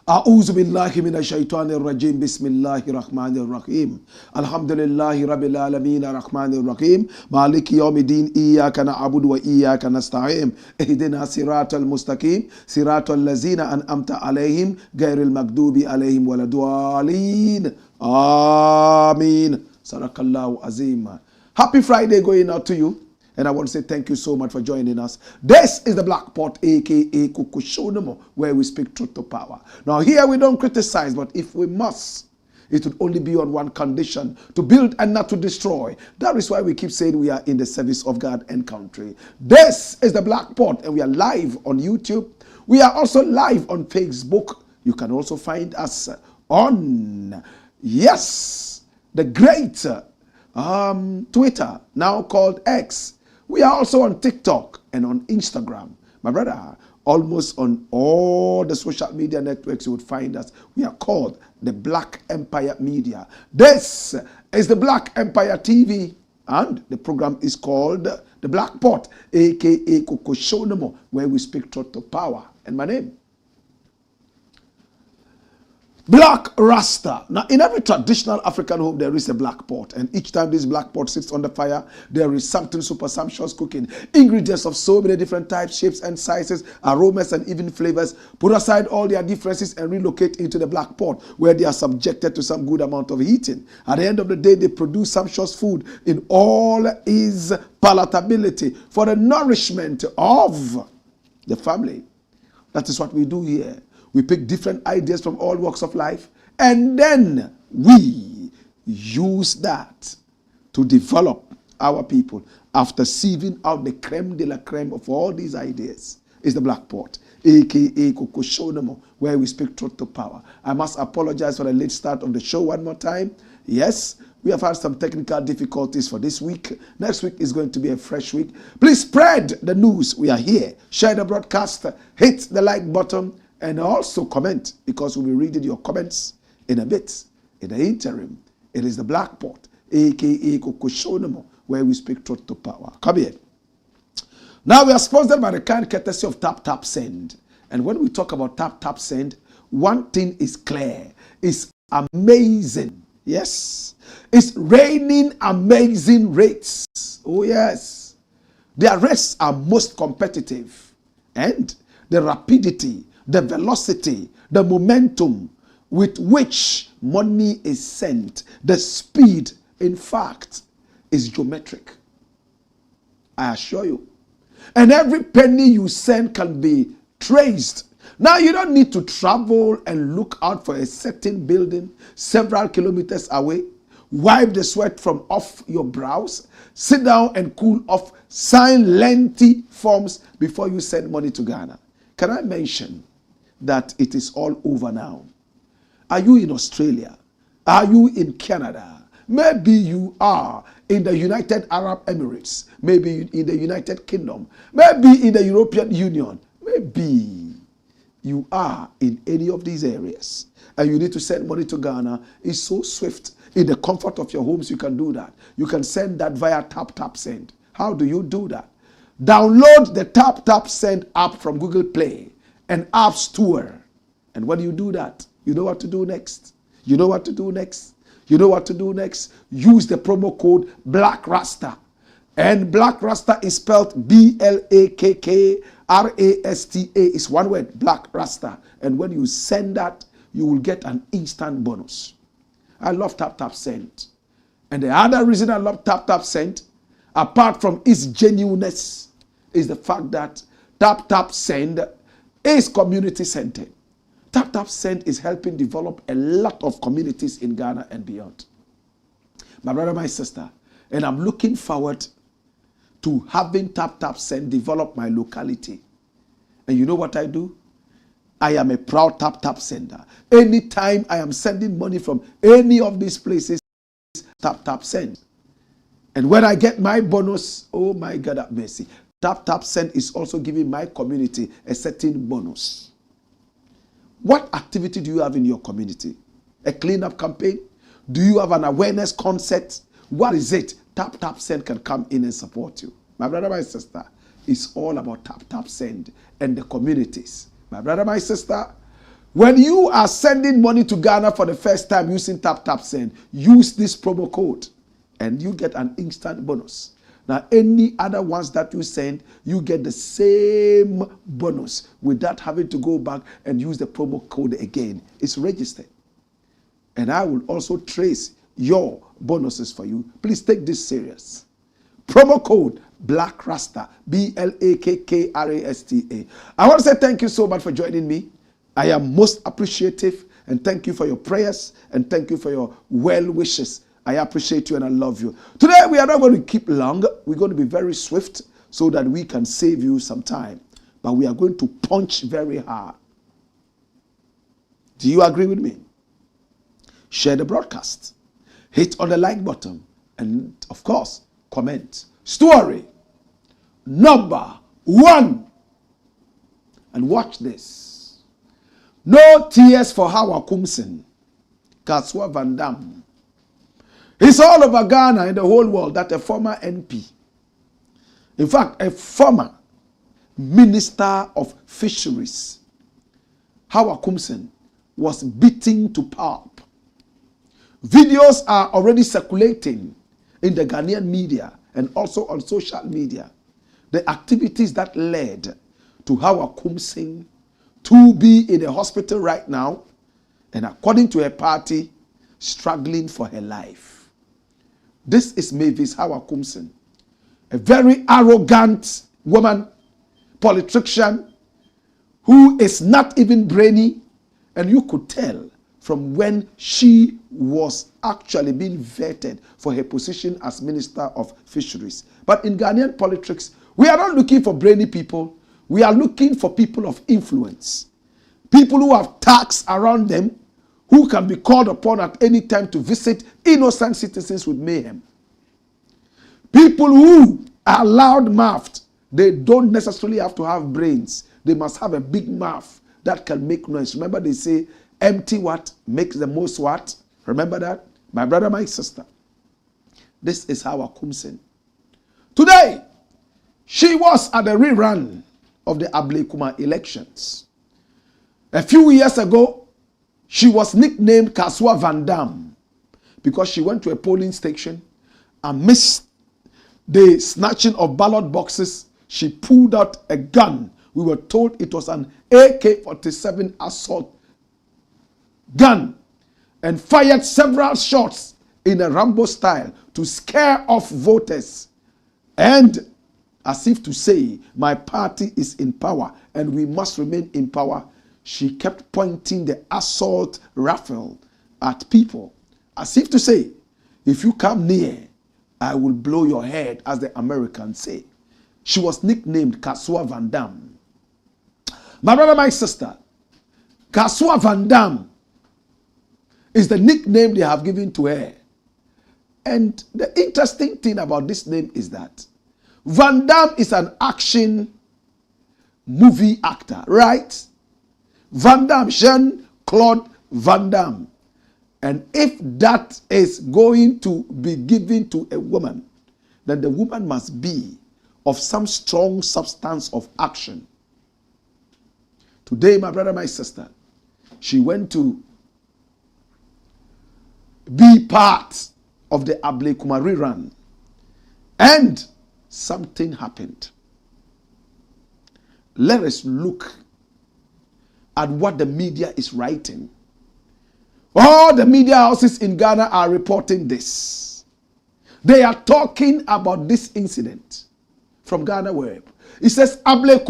أعوذ بالله من الشيطان الرجيم بسم الله الرحمن الرحيم الحمد لله رب العالمين الرحمن الرحيم مالك يوم الدين إياك نعبد وإياك نستعين اهدنا صراط المستقيم صراط الذين أنعمت عليهم غير المغضوب عليهم ولا الضالين آمين صدق الله عظيم. Happy Friday going out to you. And I want to say thank you so much for joining us. This is the Blakk Pot, a.k.a. Kukushonomo, where we speak truth to power. Now here we don't criticize, but if we must, it would only be on one condition: to build and not to destroy. That is why we keep saying we are in the service of God and country. This is the Blakk Pot, and we are live on YouTube. We are also live on Facebook. You can also find us on, yes, the great Twitter, now called X. We are also on TikTok and on Instagram. My brother, almost on all the social media networks you would find us. We are called the Black Empire Media. This is the Black Empire TV, and the program is called the Blakk Pot, a.k.a. Kukushonomo, where we speak truth to power. And my name, Black Rasta. Now, in every traditional African home, there is a black pot. And each time this black pot sits on the fire, there is something super sumptuous cooking. Ingredients of so many different types, shapes, and sizes, aromas, and even flavors. Put aside all their differences and relocate into the black pot, where they are subjected to some good amount of heating. At the end of the day, they produce sumptuous food in all its palatability for the nourishment of the family. That is what we do here. We pick different ideas from all walks of life, and then we use that to develop our people after sieving out the creme de la creme of all these ideas. Is the Blakk Pot, a.k.a. Kukushonomo, where we speak truth to power. I must apologize for the late start of the show one more time. Yes, we have had some technical difficulties for this week. Next week is going to be a fresh week. Please spread the news. We are here. Share the broadcast. Hit the like button. And also comment, because we'll be reading your comments in a bit. In the interim, it is the Blakk Pot, a.k.a. Kukushonomo, where we speak truth to power. Come here. Now we are sponsored by the kind courtesy of Tap Tap Send. And when we talk about Tap Tap Send, one thing is clear. It's amazing. Yes. It's raining amazing rates. Oh yes. Their rates are most competitive. And the rapidity, the velocity, the momentum with which money is sent, the speed, in fact, is geometric. I assure you. And every penny you send can be traced. Now you don't need to travel and look out for a certain building several kilometers away. Wipe the sweat from off your brows. Sit down and cool off. Sign lengthy forms before you send money to Ghana. Can I mention that it is all over now? Are you in Australia? Are you in Canada? Maybe you are in the United Arab Emirates. Maybe in the United Kingdom. Maybe in the European Union. Maybe you are in any of these areas and you need to send money to Ghana. It's so swift. In the comfort of your homes, you can do that. You can send that via Tap Tap Send. How do you do that? Download the Tap Tap Send app from Google Play and App Store. And when you do that, you know what to do next. You know what to do next. You know what to do next. Use the promo code Blakk RASTA. And Blakk RASTA is spelled BLAKK RASTA. It's one word, Blakk RASTA. And when you send that, you will get an instant bonus. I love Tap Tap Send. And the other reason I love Tap Tap Send apart from its genuineness, is the fact that Tap Tap Send is community centered. Tap Tap Send is helping develop a lot of communities in Ghana and beyond. My brother, my sister, and I'm looking forward to having Tap Tap Send develop my locality. And you know what I do? I am a proud Tap Tap sender. Anytime I am sending money from any of these places, Tap Tap Send. And when I get my bonus, oh my God, have mercy. Tap Tap Send is also giving my community a certain bonus. What activity do you have in your community? A cleanup campaign? Do you have an awareness concert? What is it? Tap Tap Send can come in and support you. My brother, my sister, it's all about Tap Tap Send and the communities. My brother, my sister, when you are sending money to Ghana for the first time using Tap Tap Send, use this promo code and you get an instant bonus. Now, any other ones that you send, you get the same bonus without having to go back and use the promo code again. It's registered. And I will also trace your bonuses for you. Please take this serious. Promo code Blakk RASTA, BLAKKRASTA. I want to say thank you so much for joining me. I am most appreciative, and thank you for your prayers, and thank you for your well wishes. I appreciate you and I love you. Today we are not going to keep long. We're going to be very swift so that we can save you some time. But we are going to punch very hard. Do you agree with me? Share the broadcast. Hit on the like button. And of course, comment. Story number 1. And watch this. No tears for Hawa Koomson. Kaswa Van Dam. It's all over Ghana and the whole world that a former NP, in fact, a former Minister of Fisheries, Hawa Koomson, was beaten to pulp. Videos are already circulating in the Ghanaian media and also on social media. The activities that led to Hawa Koomson to be in a hospital right now, and according to her party, struggling for her life. This is Mavis Hawa Koomson, a very arrogant woman, politician, who is not even brainy, and you could tell from when she was actually being vetted for her position as Minister of Fisheries. But in Ghanaian politics, we are not looking for brainy people. We are looking for people of influence. People who have tax around them, who can be called upon at any time to visit innocent citizens with mayhem. People who are loud-mouthed. They don't necessarily have to have brains. They must have a big mouth that can make noise. Remember they say, empty what makes the most what? Remember that? My brother, my sister. This is Hawa Koomson. Today, she was at the rerun of the Ablekuma elections. A few years ago, she was nicknamed Kaswa Van Dam because she went to a polling station and missed the snatching of ballot boxes. She pulled out a gun. We were told it was an AK-47 assault gun and fired several shots in a Rambo style to scare off voters. And as if to say, my party is in power and we must remain in power, she kept pointing the assault rifle at people, as if to say, if you come near, I will blow your head, as the Americans say. She was nicknamed Kaswa Van Dam. My brother, my sister, Kaswa Van Dam is the nickname they have given to her. And the interesting thing about this name is that Van Dam is an action movie actor, right? Van Dam, Jean-Claude Van Damme. And if that is going to be given to a woman, then the woman must be of some strong substance of action. Today, my brother, my sister, she went to be part of the Ablekuma rerun. And something happened. Let us look at what the media is writing. All the media houses in Ghana are reporting this. They are talking about this incident from Ghana Web. It says, Blakk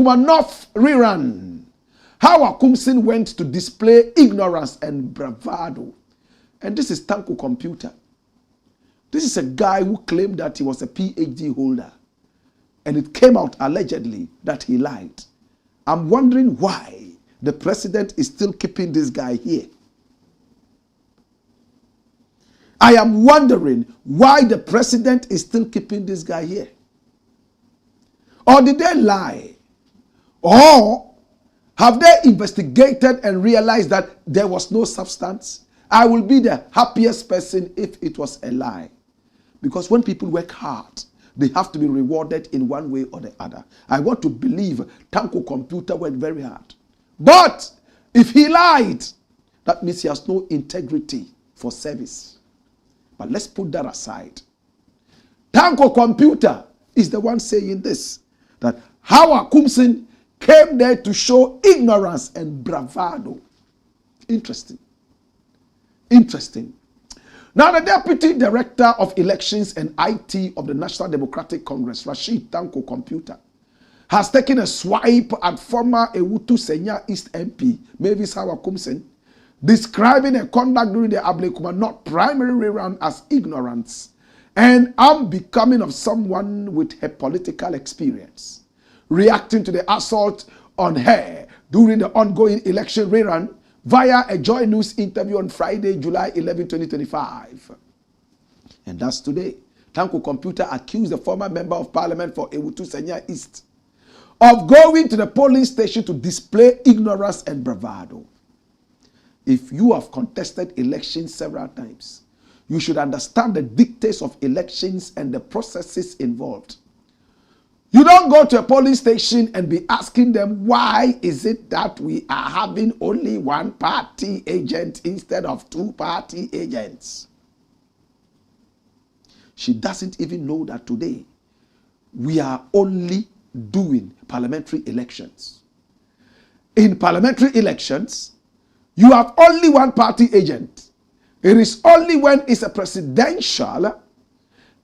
rerun. Hawa Koomson went to display ignorance and bravado. And this is Tanko Computer. This is a guy who claimed that he was a PhD holder. And it came out allegedly that he lied. I'm wondering why the president is still keeping this guy here. I am wondering why the president is still keeping this guy here. Or did they lie? Or have they investigated and realized that there was no substance? I will be the happiest person if it was a lie. Because when people work hard, they have to be rewarded in one way or the other. I want to believe Tanko Computer worked very hard. But if he lied, that means he has no integrity for service. But let's put that aside. Tanko Computer is the one saying this, that Hawa Koomson came there to show ignorance and bravado. Interesting. Interesting. Now, the Deputy Director of Elections and IT of the National Democratic Congress, Rashid Tanko Computer, has taken a swipe at former Ewutu Senya East MP, Mavis Hawa Koomson, describing her conduct during the Blakk primary rerun as ignorance and unbecoming of someone with her political experience. Reacting to the assault on her during the ongoing election rerun via a Joy News interview on Friday, July 11, 2025. And that's today. Tanko Computer accused the former member of parliament for Ewutu Senya East of going to the polling station to display ignorance and bravado. If you have contested elections several times, you should understand the dictates of elections and the processes involved. You don't go to a polling station and be asking them, why is it that we are having only one party agent instead of two party agents? She doesn't even know that today we are only doing parliamentary elections. In parliamentary elections, you have only one party agent. It is only when it's a presidential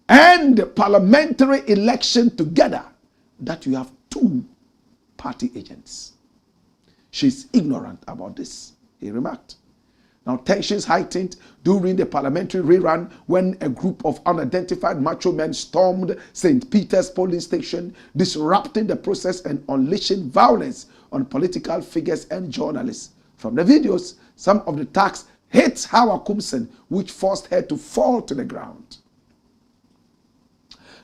and parliamentary election together that you have two party agents. She's ignorant about this, he remarked. Now, tensions heightened during the parliamentary rerun when a group of unidentified macho men stormed St. Peter's polling station, disrupting the process and unleashing violence on political figures and journalists. From the videos, some of the attacks hit Hawa Koomson, which forced her to fall to the ground.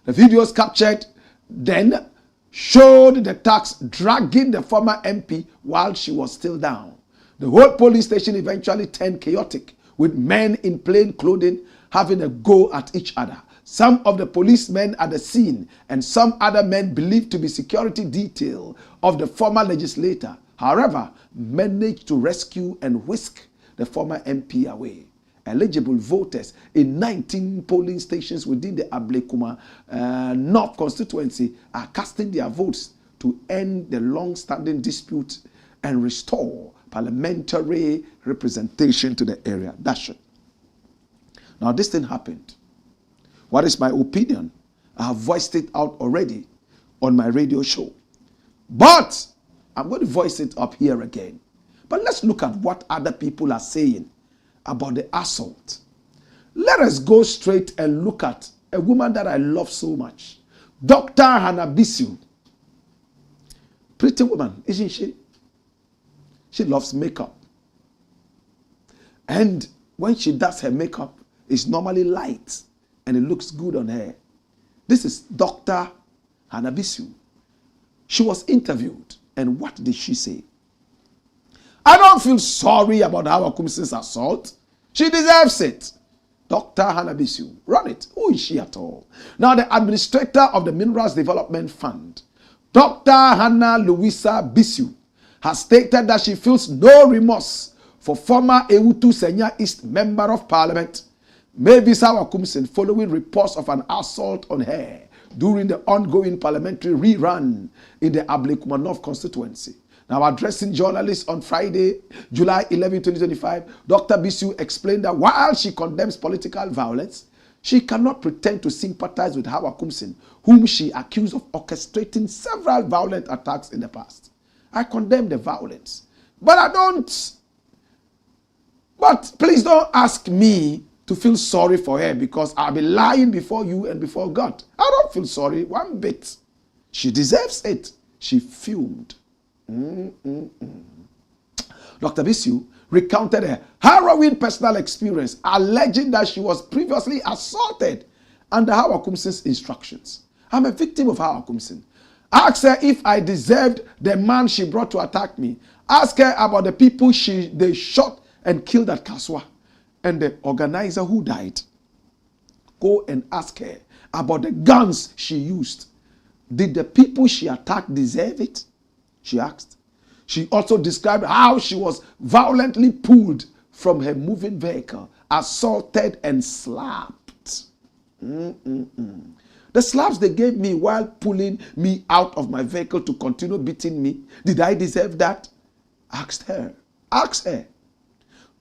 The videos captured then showed the attacks dragging the former MP while she was still down. The whole police station eventually turned chaotic, with men in plain clothing having a go at each other. Some of the policemen at the scene and some other men believed to be security detail of the former legislator, however, managed to rescue and whisk the former MP away. Eligible voters in 19 polling stations within the Blakk North constituency are casting their votes to end the long-standing dispute and restore parliamentary representation to the area. That's it. Now, this thing happened. What is my opinion? I have voiced it out already on my radio show. But I'm going to voice it up here again. But let's look at what other people are saying about the assault. Let us go straight and look at a woman that I love so much, Dr. Hanabisu. Pretty woman, isn't she? She loves makeup. And when she does her makeup, it's normally light and it looks good on her. This is Dr. Hanabisu. She was interviewed, and what did she say? I don't feel sorry about Hawa Koomson's assault. She deserves it. Dr. Hanabisu, run it. Who is she at all? Now, the administrator of the Minerals Development Fund, Dr. Hannah Louisa Bisu, has stated that she feels no remorse for former Ewutu Senya East Member of Parliament, Mavis Hawa Koomson, following reports of an assault on her during the ongoing parliamentary rerun in the Blakk North constituency. Now, addressing journalists on Friday, July 11, 2025, Dr. Bisu explained that while she condemns political violence, She cannot pretend to sympathize with Hawa Koomson, whom she accused of orchestrating several violent attacks in the past. I condemn the violence, but I don't. But please don't ask me to feel sorry for her, because I'll be lying before you and before God. I don't feel sorry one bit. She deserves it. She fumed. Dr. Bisu recounted a harrowing personal experience, alleging that she was previously assaulted under Hawa Koomson's instructions. I'm a victim of Hawa Koomson. Ask her if I deserved the man she brought to attack me. Ask her about the people they shot and killed at Kaswa and the organizer who died. Go and ask her about the guns she used. Did the people she attacked deserve it? She asked. She also described how she was violently pulled from her moving vehicle, assaulted and slapped. The slaps they gave me while pulling me out of my vehicle to continue beating me, did I deserve that? Asked her. Ask her.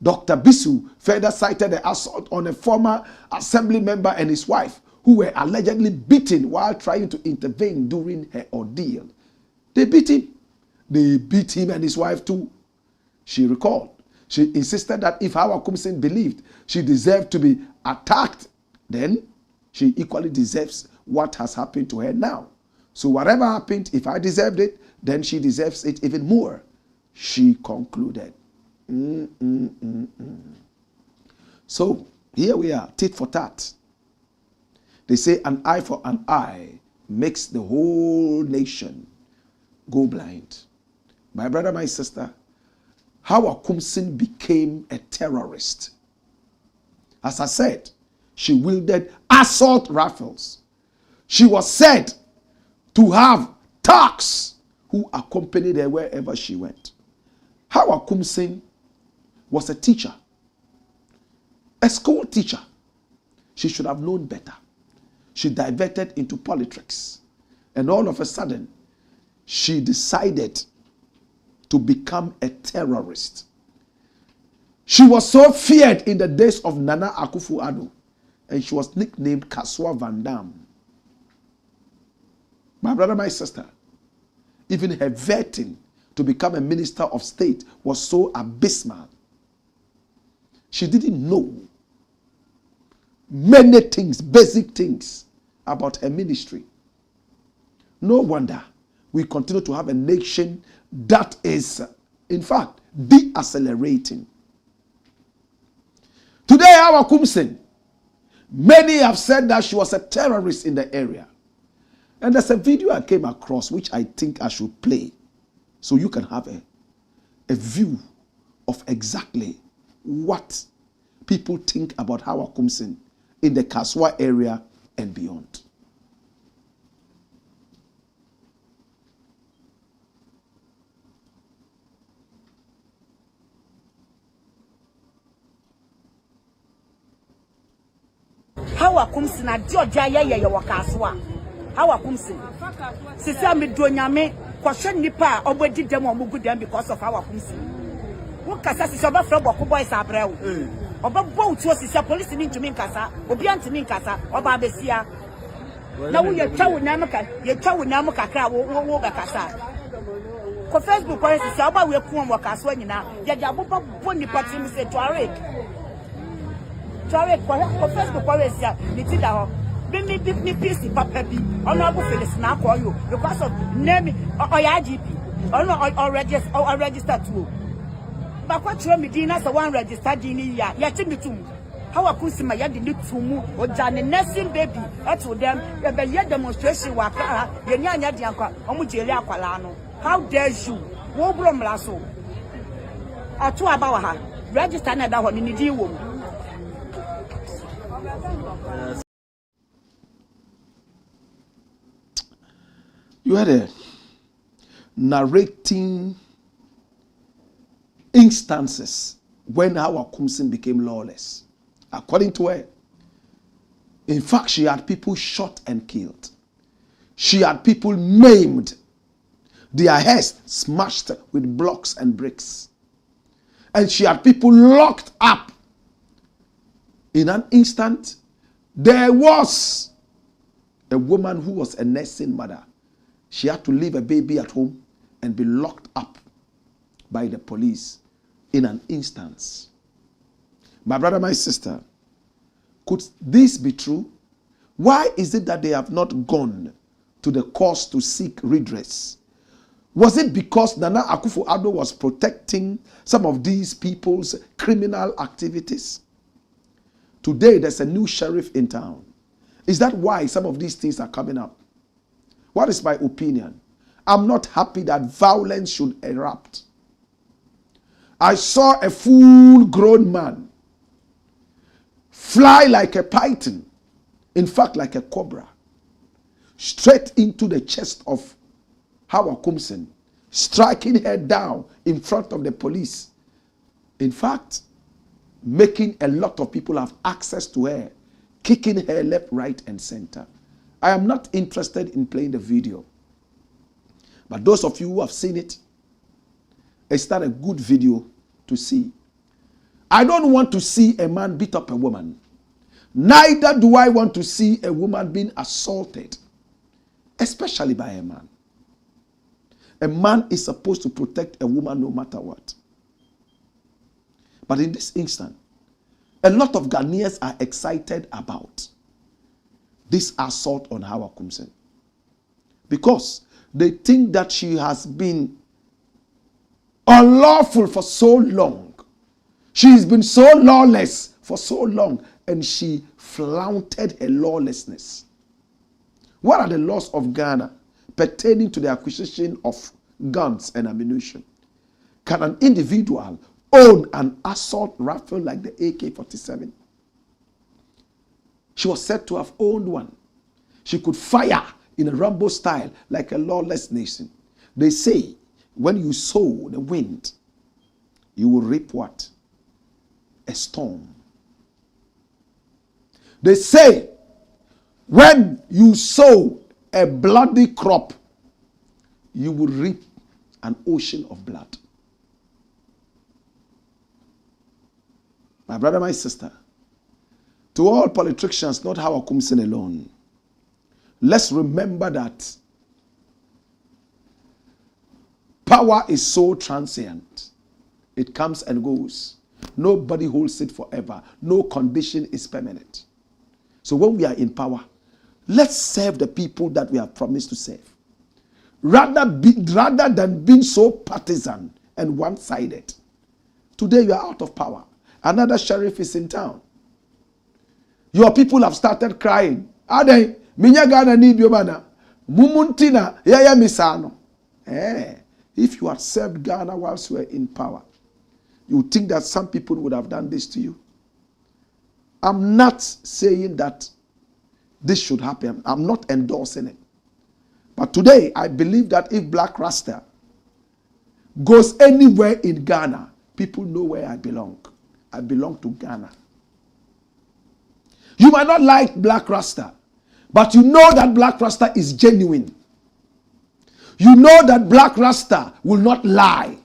Dr. Bisu further cited the assault on a former assembly member and his wife, who were allegedly beaten while trying to intervene during her ordeal. They beat him. They beat him and his wife too. She recalled. She insisted that if Hawa Koomson believed she deserved to be attacked, then she equally deserves what has happened to her now. So whatever happened, if I deserved it, then she deserves it even more, she concluded. So here we are, tit for tat. They say an eye for an eye makes the whole nation go blind. My brother, my sister, Hawa Koomson became a terrorist. As I said, she wielded assault rifles. She was said to have thugs who accompanied her wherever she went. Hawa Koomson was a teacher, a school teacher. She should have known better. She diverted into politics. And all of a sudden, she decided to become a terrorist. She was so feared in the days of Nana Akufo-Addo, and she was nicknamed Kaswa Van Damme. My brother, my sister, even her vetting to become a minister of state was so abysmal. She didn't know many things, basic things about her ministry. No wonder we continue to have a nation that is, in fact, deaccelerating. Today, Hawa Koomson, many have said that she was a terrorist in the area. And there's a video I came across which I think I should play so you can have a view of exactly what people think about Hawa Koomson in the Kaswa area and beyond. Hawa Koomson na Georgia ye wakaswa. Hawa Koomson. Sisi mi donyame kwahwe nipa obodi dem omugu dem because of Hawa Koomson. Wo kasa sisi oba fra boko boys abrew. Oba bo utuo sisi police ni ntumi nkasa, obi antimi nkasa, oba abesia. Na wo ye twa wo nam kakra wo be kasa. Ko Facebook kwa sisi oba we ku wakaswa nyina, ye dia bobo bo nipa tim se Tuareg. Tuareg kwa Facebook kwa wesia ni ti da ho. Me peace papa bi honorable Phyllis na call you because of name or IGP or register too. But what you mean na so one registered in ya me too. Hawa Koomson ma ya de ni tumu o jane nursing baby to them e be ye demonstration wa kra ye nya de akwa omo jeli akwala no. How dare you wo bro mla so atu aba wa ha register na da ho ni di wo. You had a narrating instances when Hawa Koomson became lawless. According to her, in fact, she had people shot and killed. She had people maimed, their heads smashed with blocks and bricks. And she had people locked up. In an instant, There was a woman who was a nursing mother. She had to leave a baby at home and be locked up by the police in an instance. My brother, my sister, could this be true? Why is it that they have not gone to the courts to seek redress? Was it because Nana Akufo-Addo was protecting some of these people's criminal activities? Today, there's a new sheriff in town. Is that why some of these things are coming up? What is my opinion? I'm not happy that violence should erupt. I saw a full-grown man fly like a python, in fact like a cobra, straight into the chest of Hawa Koomson, striking her down in front of the police. In fact, making a lot of people have access to her, kicking her left, right, and center. I am not interested in playing the video. But those of you who have seen it, it's not a good video to see. I don't want to see a man beat up a woman. Neither do I want to see a woman being assaulted, especially by a man. A man is supposed to protect a woman no matter what. But in this instant, a lot of Ghanaians are excited about this assault on Hawa Koomson, because they think that she has been unlawful for so long. She's been so lawless for so long, and she flaunted her lawlessness. What are the laws of Ghana pertaining to the acquisition of guns and ammunition? Can an individual own an assault rifle like the AK-47? She was said to have owned one. She could fire in a Rambo style like a lawless nation. They say when you sow the wind, you will reap what? A storm. They say when you sow a bloody crop, you will reap an ocean of blood. My brother, my sister, to all politicians, not Hawa Koomson alone, let's remember that power is so transient. It comes and goes. Nobody holds it forever. No condition is permanent. So when we are in power, let's serve the people that we have promised to serve. Rather than being so partisan and one-sided. Today you are out of power. Another sheriff is in town. Your people have started crying. Ade, minya Ghana need your mana. Mumuntina, yaya misano. If you had served Ghana whilst you were in power, you would think that some people would have done this to you. I'm not saying that this should happen. I'm not endorsing it. But today, I believe that if Blakk RASTA goes anywhere in Ghana, people know where I belong. I belong to Ghana. You might not like Blakk RASTA, but you know that Blakk RASTA is genuine. You know that Blakk RASTA will not lie.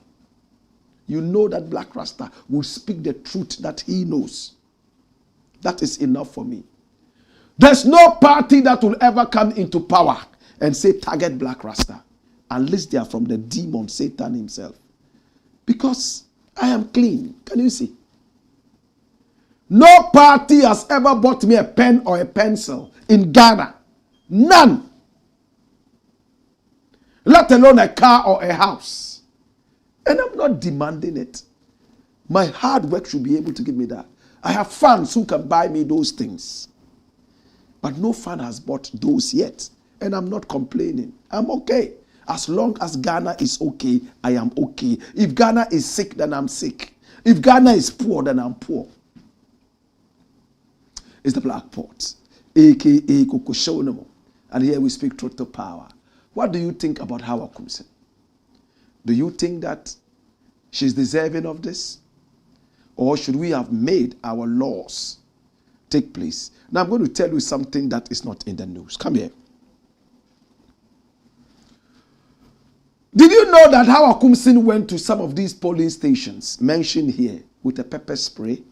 You know that Blakk RASTA will speak the truth that he knows. That is enough for me. There's no party that will ever come into power and say target Blakk RASTA, unless they are from the demon Satan himself. Because I am clean. Can you see? No party has ever bought me a pen or a pencil in Ghana. None. Let alone a car or a house. And I'm not demanding it. My hard work should be able to give me that. I have fans who can buy me those things. But no fan has bought those yet. And I'm not complaining. I'm okay. As long as Ghana is okay, I am okay. If Ghana is sick, then I'm sick. If Ghana is poor, then I'm poor. It's the Black Port, a.k.a. Kokoshonomo. And here we speak truth to power. What do you think about Hawa Koomson? Do you think that she's deserving of this? Or should we have made our laws take place? Now I'm going to tell you something that is not in the news. Come here. Did you know that Hawa Koomson went to some of these polling stations mentioned here with a pepper spray?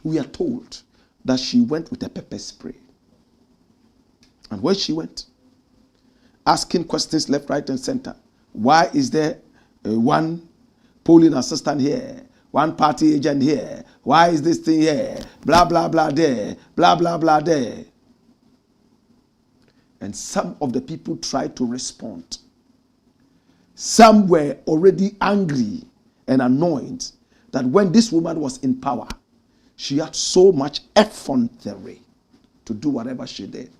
We are told that she went with a pepper spray. And when she went, asking questions left, right, and center. Why is there one polling assistant here? One party agent here? Why is this thing here? Blah, blah, blah there. Blah, blah, blah there. And some of the people tried to respond. Some were already angry and annoyed that when this woman was in power, she had so much effrontery to do whatever she did.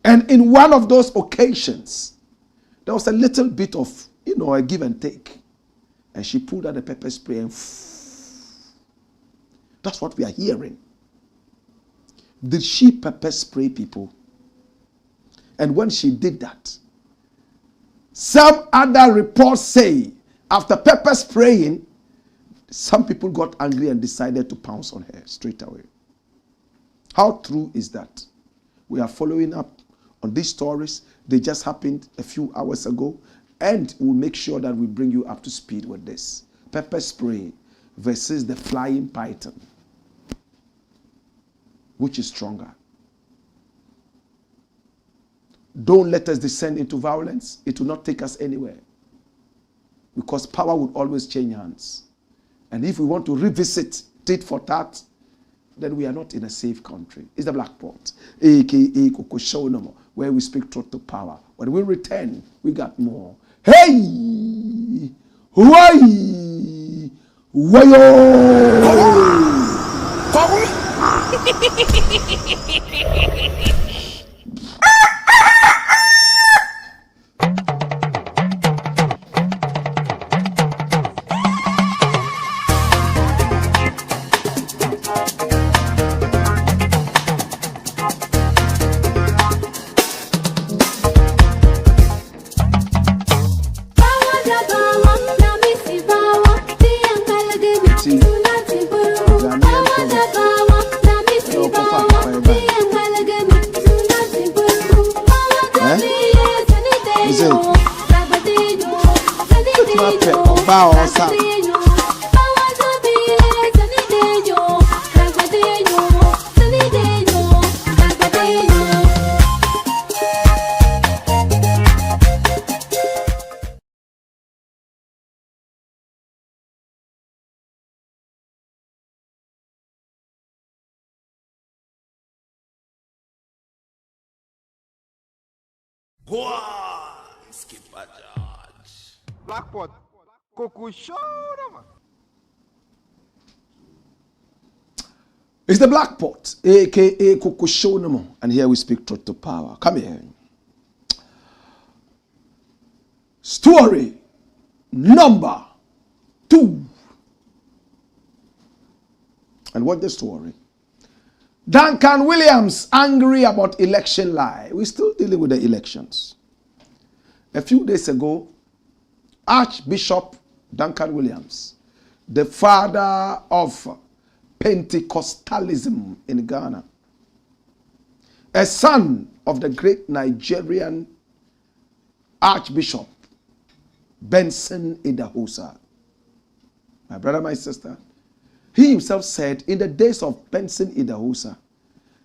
And in one of those occasions, there was a little bit of, a give and take. And she pulled out the pepper spray and that's what we are hearing. Did she pepper spray people? And when she did that, some other reports say after pepper spraying, some people got angry and decided to pounce on her straight away. How true is that? We are following up on these stories. They just happened a few hours ago, and we'll make sure that we bring you up to speed with this. Pepper spray versus the flying python. Which is stronger? Don't let us descend into violence. It will not take us anywhere. Because power would always change hands. And if we want to revisit tit for tat, then we are not in a safe country. It's the Blakk Pot, a.k.a. Kokoshonomo, where we speak truth to power. When we return, we got more. Hey! Why? Blakk Pot, Kokushono. It's the Blakk Pot, a.k.a. Kokoshono, and here we speak truth to power. Come here. Story number 2. And what the story? Duncan Williams angry about election lie. We're still dealing with the elections. A few days ago, Archbishop Duncan Williams, the father of Pentecostalism in Ghana, a son of the great Nigerian Archbishop Benson Idahosa. My brother, my sister, he himself said in the days of Benson Idahosa,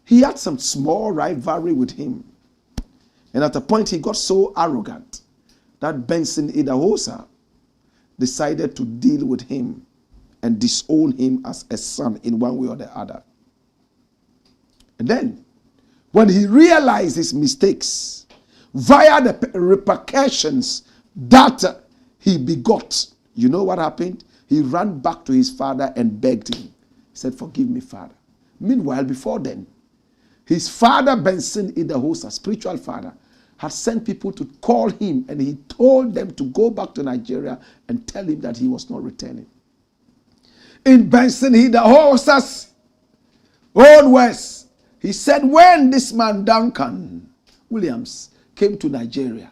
he had some small rivalry with him. And at a point he got so arrogant that Benson Idahosa decided to deal with him and disown him as a son in one way or the other. And then, when he realized his mistakes, via the repercussions that he begot, you know what happened? He ran back to his father and begged him. He said, "Forgive me, Father." Meanwhile, before then, his father, Benson Idahosa, spiritual father, had sent people to call him, and he told them to go back to Nigeria and tell him that he was not returning. In Benson Idahosa's own words, he said when this man Duncan Williams came to Nigeria,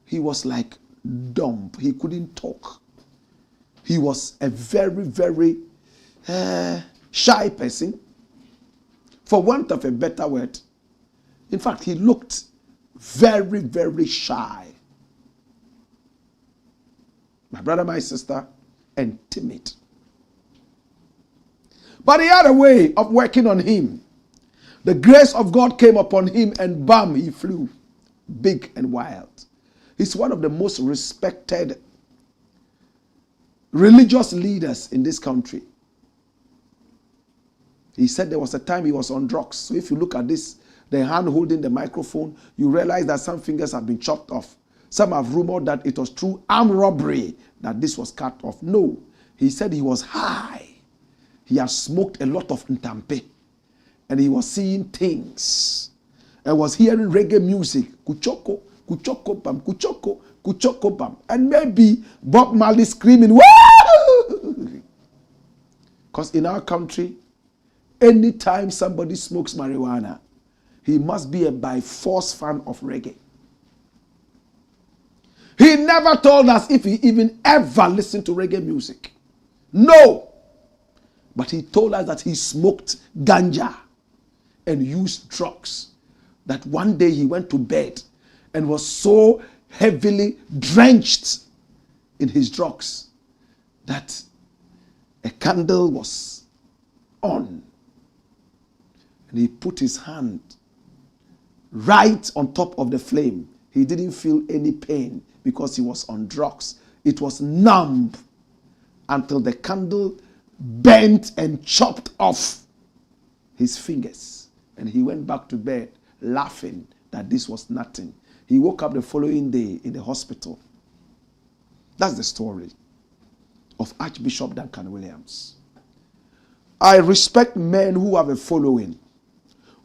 he was like dumb. He couldn't talk. He was a very, very shy person, for want of a better word. In fact, he looked very, very shy. My brother, my sister, and timid. But he had a way of working on him. The grace of God came upon him and bam, he flew big and wild. He's one of the most respected religious leaders in this country. He said there was a time he was on drugs. So if you look at this, the hand holding the microphone, you realize that some fingers have been chopped off. Some have rumored that it was through armed robbery that this was cut off. No, he said he was high. He had smoked a lot of ntampe. And he was seeing things. And was hearing reggae music. Kuchoko, kuchoko bam, kuchoko, kuchoko bam. And maybe Bob Marley screaming, woo! Because in our country, anytime somebody smokes marijuana, he must be a by force fan of reggae. He never told us if he even ever listened to reggae music. No. But he told us that he smoked ganja and used drugs. That one day he went to bed and was so heavily drenched in his drugs that a candle was on. And he put his hand right on top of the flame. He didn't feel any pain because he was on drugs. It was numb until the candle bent and chopped off his fingers. And he went back to bed laughing that this was nothing. He woke up the following day in the hospital. That's the story of Archbishop Duncan Williams. I respect men who have a following.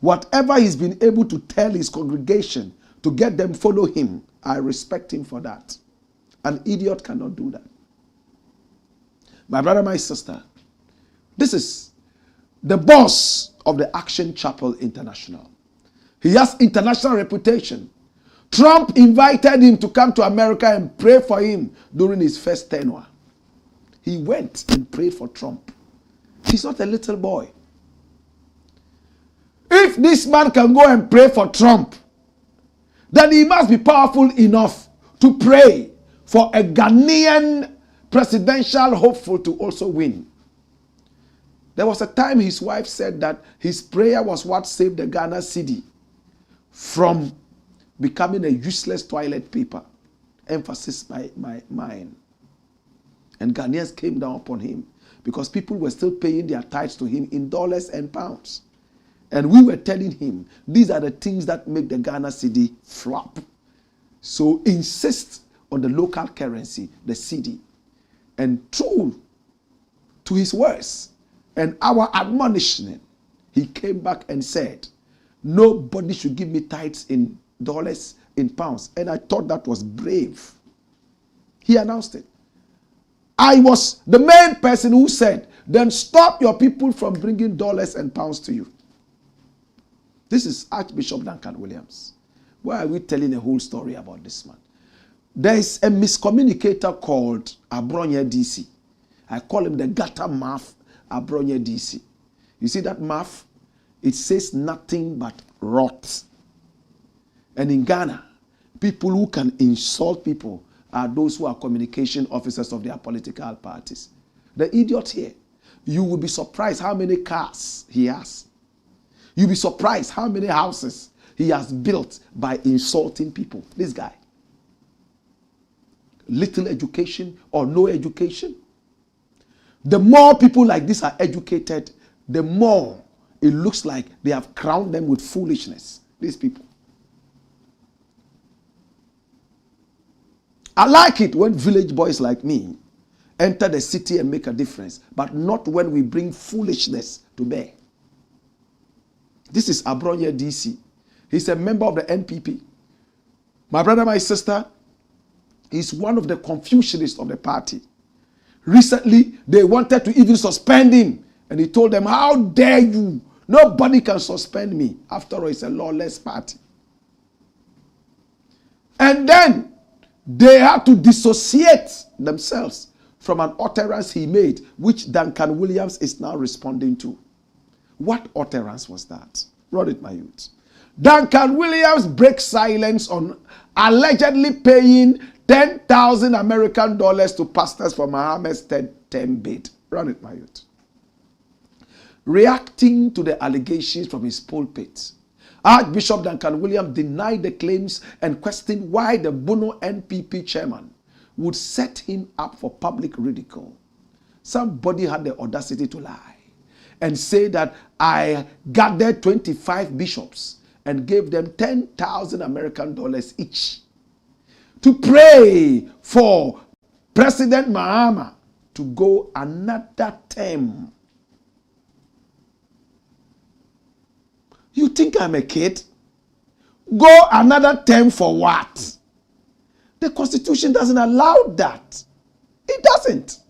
Whatever he's been able to tell his congregation to get them follow him, I respect him for that. An idiot cannot do that. My brother, my sister, this is the boss of the Action Chapel International. He has international reputation. Trump invited him to come to America and pray for him during his first tenure. He went and prayed for Trump. He's not a little boy. If this man can go and pray for Trump, then he must be powerful enough to pray for a Ghanaian presidential hopeful to also win. There was a time his wife said that his prayer was what saved the Ghana city from becoming a useless toilet paper. Emphasis my mind. And Ghanaians came down upon him because people were still paying their tithes to him in dollars and pounds. And we were telling him, these are the things that make the Ghana city flop. So insist on the local currency, the cedi. And true to his words and our admonishment, he came back and said, nobody should give me tithes in dollars, in pounds. And I thought that was brave. He announced it. I was the main person who said, then stop your people from bringing dollars and pounds to you. This is Archbishop Duncan Williams. Why are we telling a whole story about this man? There is a miscommunicator called Abronye DC. I call him the gutter mouth Abronye DC. You see that mouth? It says nothing but rot. And in Ghana, people who can insult people are those who are communication officers of their political parties. The idiot here, you will be surprised how many cars he has. You'll be surprised how many houses he has built by insulting people. This guy. Little education or no education. The more people like this are educated, the more it looks like they have crowned them with foolishness. These people. I like it when village boys like me enter the city and make a difference, but not when we bring foolishness to bear. This is Abronye DC. He's a member of the NPP. My brother, my sister, he's one of the Confucianists of the party. Recently, they wanted to even suspend him. And he told them, how dare you? Nobody can suspend me. After all, it's a lawless party. And then they had to dissociate themselves from an utterance he made, which Duncan Williams is now responding to. What utterance was that? Run it, my youth. Duncan Williams breaks silence on allegedly paying 10,000 American dollars to pastors for Muhammad's third term bid. Run it, my youth. reacting to the allegations from his pulpit. Archbishop Duncan Williams denied the claims and questioned why the BONGO NPP chairman would set him up for public ridicule. Somebody had the audacity to lie and say that I gathered 25 bishops and gave them 10,000 American dollars each to pray for President Mahama to go another term. You think I'm a kid? Go another term for what? The Constitution doesn't allow that. It doesn't.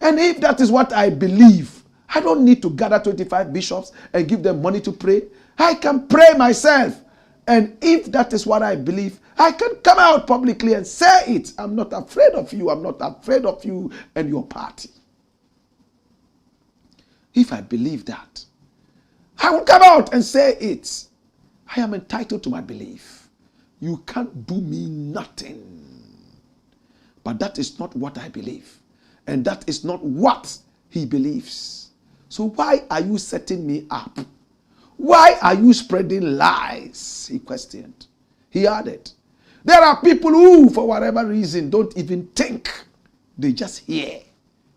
And if that is what I believe, I don't need to gather 25 bishops and give them money to pray. I can pray myself. And if that is what I believe, I can come out publicly and say it. I'm not afraid of you. I'm not afraid of you and your party. If I believe that, I will come out and say it. I am entitled to my belief. You can't do me nothing. But that is not what I believe. And that is not what he believes. So why are you setting me up? Why are you spreading lies? He questioned. He added, there are people who, for whatever reason, don't even think. They just hear.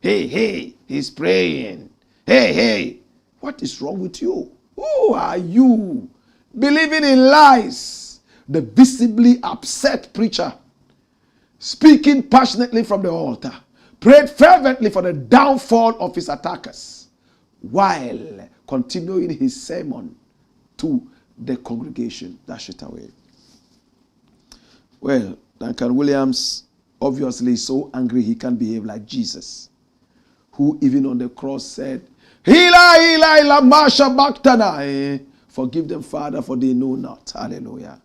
Hey, he's praying. Hey, what is wrong with you? Who are you? Believing in lies. The visibly upset preacher, speaking passionately from the altar, prayed fervently for the downfall of his attackers, while continuing his sermon to the congregation. Dash it away. Well, Duncan Williams obviously is so angry he can't behave like Jesus, who even on the cross said, Hila, lama sabachthani. Forgive them, Father, for they know not. Hallelujah.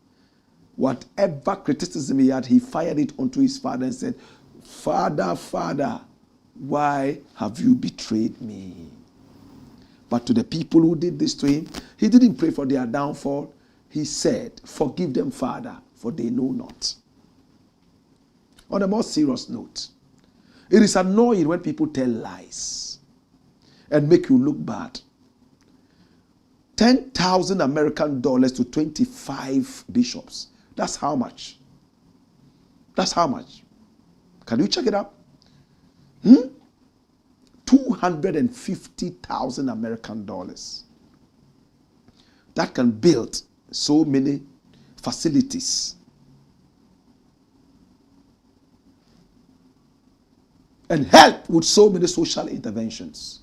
Whatever criticism he had, he fired it onto his father and said, Father, why have you betrayed me? But to the people who did this to him, he didn't pray for their downfall. He said, forgive them, Father, for they know not. On a more serious note, it is annoying when people tell lies and make you look bad. 10,000 American dollars to 25 bishops. That's how much? That's how much? Can you check it up? 250,000 American dollars. That can build so many facilities. And help with so many social interventions.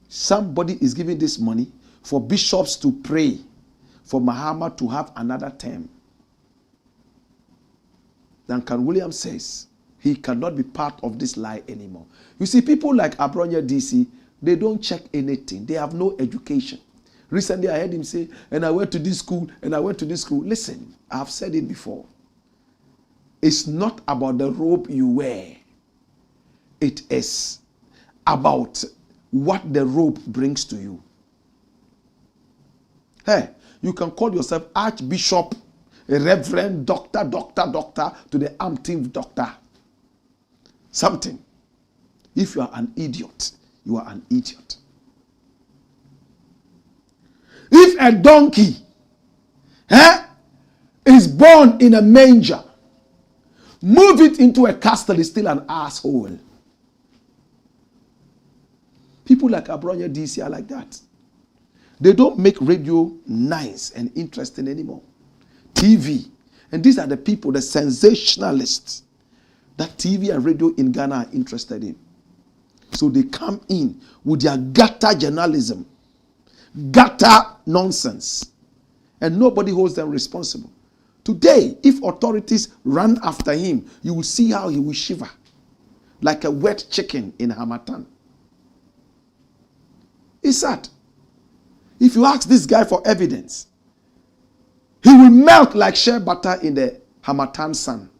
Somebody is giving this money for bishops to pray for Mahama to have another term. Duncan Williams says he cannot be part of this lie anymore. You see, people like Abronya DC, they don't check anything. They have no education. Recently, I heard him say, and I went to this school, and I went to this school. Listen, I've said it before. It's not about the robe you wear. It is about what the robe brings to you. Hey, you can call yourself Archbishop, a Reverend, Doctor, to the umpteenth doctor. Something. If you are an idiot, you are an idiot. If a donkey is born in a manger, move it into a castle, is still an asshole. People like Abronya DC are like that. They don't make radio nice and interesting anymore. TV. And these are the people, the sensationalists, that TV and radio in Ghana are interested in. So they come in with their gutter journalism, gutter nonsense, and nobody holds them responsible. Today, if authorities run after him, you will see how he will shiver like a wet chicken in Hamatan. It's sad. If you ask this guy for evidence, he will melt like shea butter in the Hamatan sun.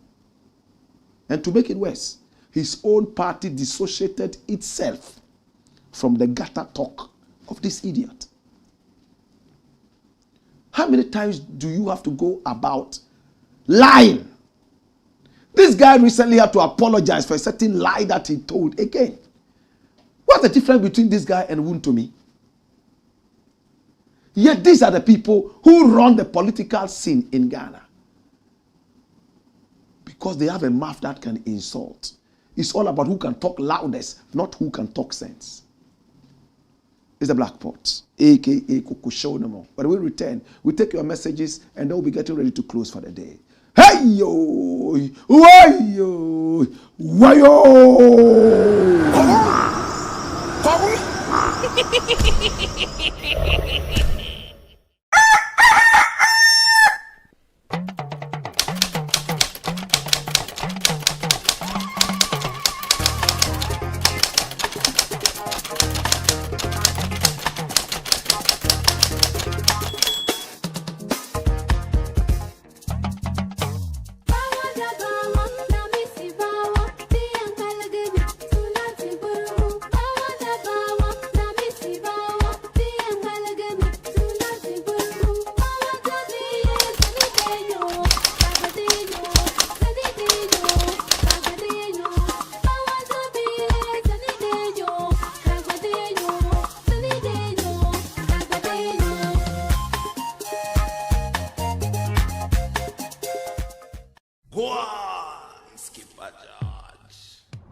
And to make it worse, his own party dissociated itself from the gutter talk of this idiot. How many times do you have to go about lying? This guy recently had to apologize for a certain lie that he told again. What's the difference between this guy and Wuntomi? Yet these are the people who run the political scene in Ghana. Because they have a mouth that can insult. It's all about who can talk loudest, not who can talk sense. It's the Black Pot, a.k.a. Coco Show no more. But we return, we take your messages, and then we'll be getting ready to close for the day. Hey yo! Why yo! Why yo!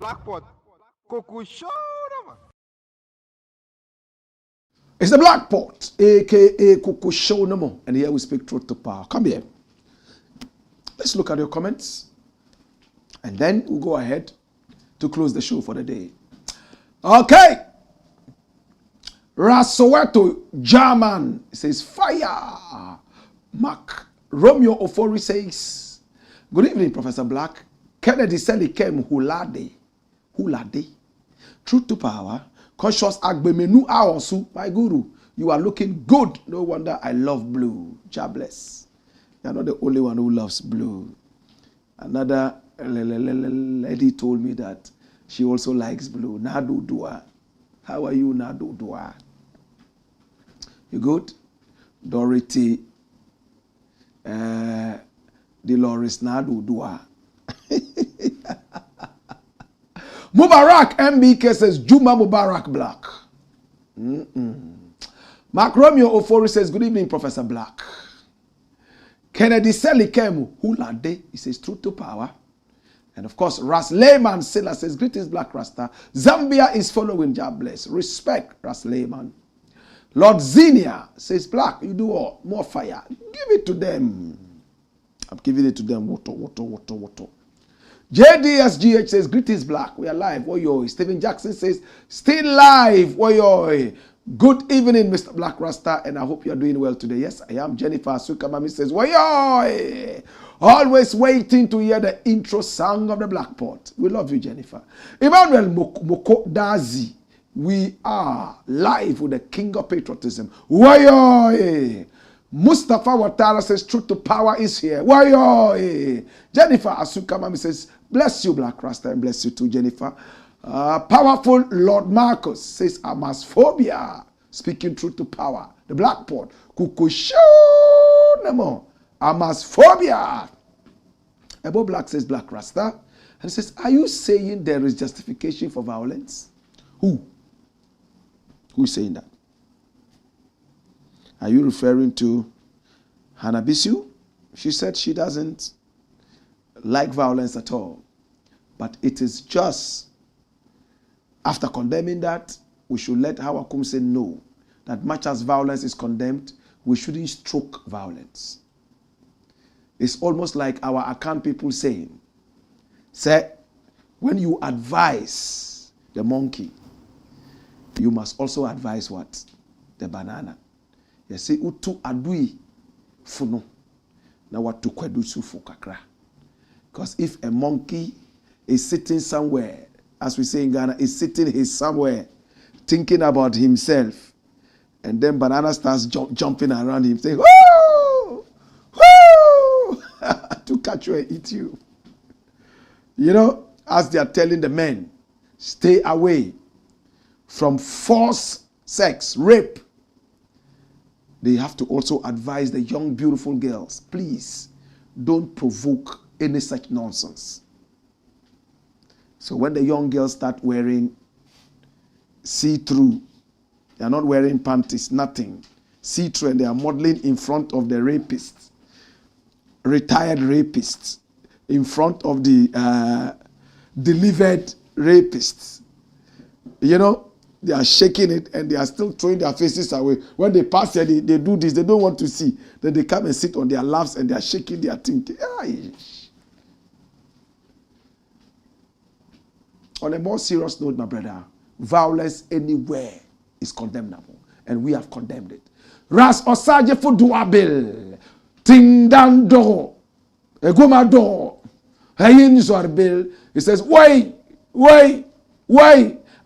Blakk Coco Show. It's the Black Pot, a.k.a. Coco Show no more. And here we speak truth to power. Come here. Let's look at your comments. And then we'll go ahead to close the show for the day. Okay. Rasoweto German says, fire. Mark Romeo Ofori says, good evening, Professor Blakk. Kennedy Selikem Hulade. Hulade. Truth to power. Conscious Agbemenu Aosu. My guru, you are looking good. No wonder I love blue. God bless. You are not the only one who loves blue. Another lady told me that she also likes blue. Nadu Dua. How are you, Nadu Dua? You good? Dorothy. Dolores Nadu Dua. Mubarak MBK says Juma Mubarak Blakk. Mark Romeo Ofori says good evening, Professor Blakk. Kennedy Selikemu Hulade, he says truth to power. And of course, Ras Lehman Silla says greetings, Black Rasta. Zambia is following. God bless. Respect, Ras Lehman. Lord Zinia says Blakk, you do all more fire. Give it to them. I'm giving it to them. Water. JDSGH says, greetings, Blakk. We are live. Woyo. Stephen Jackson says, still live. Woyo. Good evening, Mr. Black Rasta, and I hope you are doing well today. Yes, I am. Jennifer Sukamami says, woyo. Always waiting to hear the intro song of the Black Pot. We love you, Jennifer. Emmanuel Moko Dazi. We are live with the king of patriotism. Woyo. Mustafa Watara says, truth to power is here. Woyo. Jennifer Asukamami says, bless you, Black Rasta, and bless you too, Jennifer. Powerful Lord Marcus says, amasphobia. Speaking truth to power. The Black Pot. Kukusho nemo. Amasphobia. Ebo Black says, Black Rasta. And he says, are you saying there is justification for violence? Who? Who is saying that? Are you referring to Hannah Bisu? She said she doesn't like violence at all. But it is just, after condemning that, we should let Hawa Koomson know that much as violence is condemned, we shouldn't stroke violence. It's almost like our account people saying, say, when you advise the monkey, you must also advise what? The banana. You say, utu adui funo. Na watu kwedusu fukakra. Because if a monkey is sitting somewhere, as we say in Ghana, is sitting he's somewhere thinking about himself, and then banana starts jumping around him, saying, woo! Woo! To catch you and eat you. You know, as they are telling the men, stay away from forced sex, rape. They have to also advise the young, beautiful girls, please don't provoke any such nonsense. So when the young girls start wearing see-through. They are not wearing panties, nothing. See-through, and they are modeling in front of the rapists, retired rapists, in front of the delivered rapists. You know, they are shaking it and they are still throwing their faces away. When they pass here, they do this. They don't want to see. Then they come and sit on their laps and they are shaking their thing. On a more serious note, my brother, violence anywhere is condemnable. And we have condemned it. Ras osaje fudua bill. Tindando. Egumado. Hayin zorbil. He says, wait.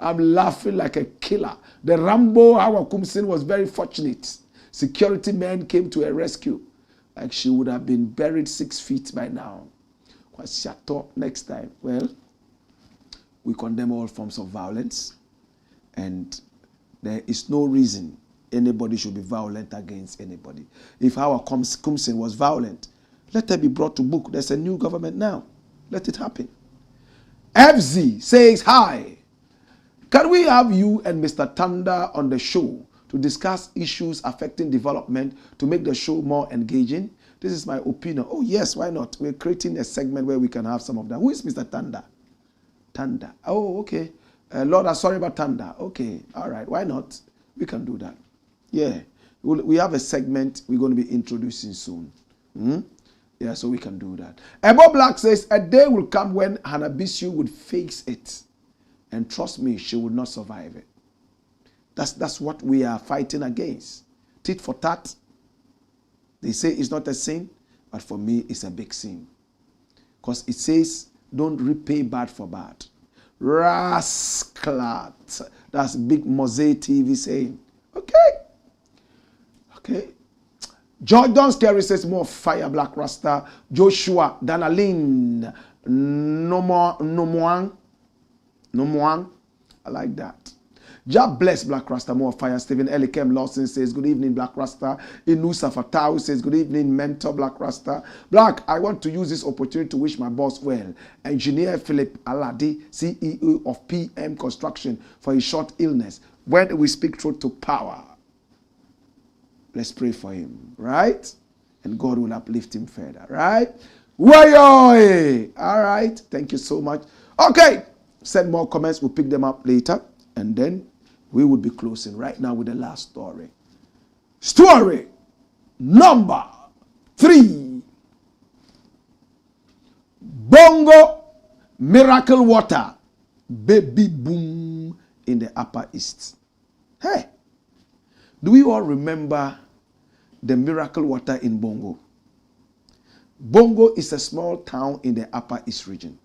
I'm laughing like a killer. The Rambo Hawa Koomson was very fortunate. Security men came to her rescue. Like she would have been buried 6 feet by now. Next time. Well, we condemn all forms of violence. And there is no reason anybody should be violent against anybody. If Hawa Koomson was violent, let her be brought to book. There's a new government now. Let it happen. FZ says hi. Can we have you and Mr. Thunder on the show to discuss issues affecting development to make the show more engaging? This is my opinion. Oh yes, why not? We're creating a segment where we can have some of that. Who is Mr. Thunder? Thunder. Oh, okay. Lord, I'm sorry about Thunder. Okay, all right. Why not? We can do that. Yeah. We have a segment we're going to be introducing soon. Yeah, so we can do that. Ebo Blakk says, a day will come when Hanabisu would face it. And trust me, she would not survive it. That's what we are fighting against. Tit for tat. They say it's not a sin, but for me, it's a big sin. Because it says, don't repay bad for bad. Rasclat. That's Big Mosaic TV saying. Okay. Jordan Scary says, more fire, Black Rasta. Joshua, Danalyn, No more. I like that. Jah bless Black Rasta, more fire. Stephen Elikem Lawson says, good evening, Black Rasta. Inusa Fatau says, good evening, mentor Black Rasta. Black, I want to use this opportunity to wish my boss well. Engineer Philip Aladi, CEO of PM Construction, for his short illness. When we speak truth to power, let's pray for him, right? And God will uplift him further, right? Wayoy! All right. Thank you so much. Okay. Send more comments. We'll pick them up later. And then we will be closing right now with the last story. Story number 3. Bongo miracle water. Baby boom in the Upper East. Hey, do we all remember the miracle water in Bongo? Bongo is a small town in the Upper East region.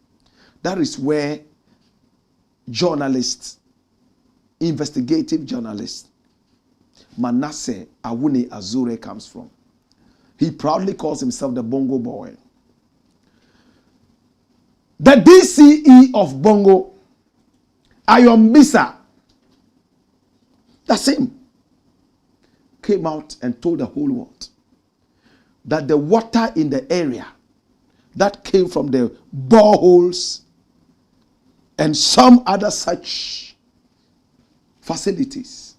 That is where journalists, investigative journalist, Manasseh Awuni Azure comes from. He proudly calls himself the Bongo boy. The DCE of Bongo, Ayombisa, that's him, came out and told the whole world that the water in the area that came from the boreholes and some other such facilities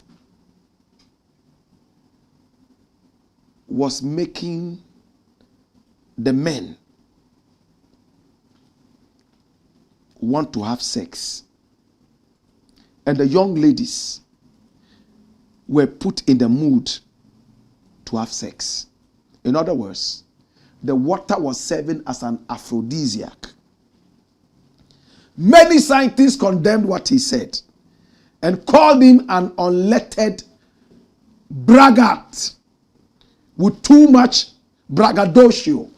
was making the men want to have sex. And the young ladies were put in the mood to have sex. In other words, the water was serving as an aphrodisiac. Many scientists condemned what he said and called him an unlettered braggart with too much braggadocio.